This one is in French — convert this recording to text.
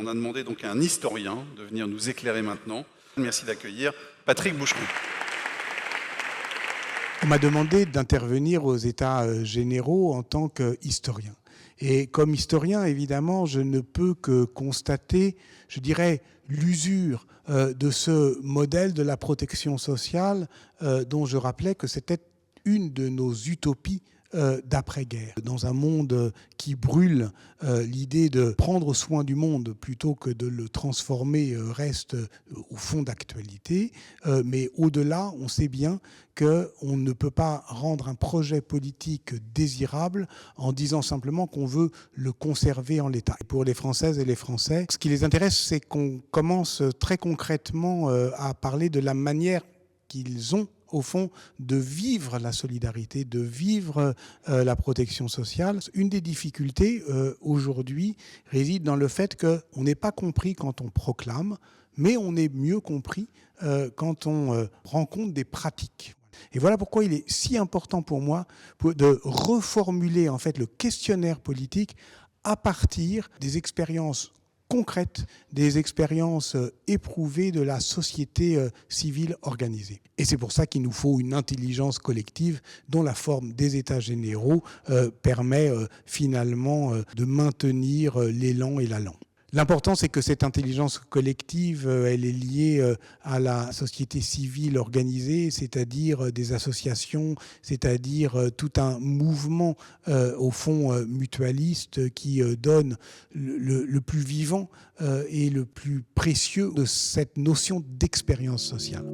On a demandé donc à un historien de venir nous éclairer maintenant. Merci d'accueillir Patrick Boucheron. On m'a demandé d'intervenir aux États généraux en tant qu'historien. Et comme historien, évidemment, je ne peux que constater, je dirais, l'usure de ce modèle de la protection sociale dont je rappelais que c'était une de nos utopies d'après-guerre. Dans un monde qui brûle, l'idée de prendre soin du monde plutôt que de le transformer reste au fond d'actualité. Mais au-delà, on sait bien qu'on ne peut pas rendre un projet politique désirable en disant simplement qu'on veut le conserver en l'état. Et pour les Françaises et les Français, ce qui les intéresse, c'est qu'on commence très concrètement à parler de la manière qu'ils ont au fond, de vivre la solidarité, de vivre la protection sociale. Une des difficultés aujourd'hui réside dans le fait qu'on n'est pas compris quand on proclame, mais on est mieux compris quand on rencontre des pratiques. Et voilà pourquoi il est si important pour moi de reformuler en fait le questionnaire politique à partir des expériences concrètes, des expériences éprouvées de la société civile organisée. Et c'est pour ça qu'il nous faut une intelligence collective dont la forme des États généraux permet finalement de maintenir l'élan et l'allant. L'important, c'est que cette intelligence collective, elle est liée à la société civile organisée, c'est-à-dire des associations, c'est-à-dire tout un mouvement, au fond, mutualiste qui donne le plus vivant et le plus précieux de cette notion d'expérience sociale.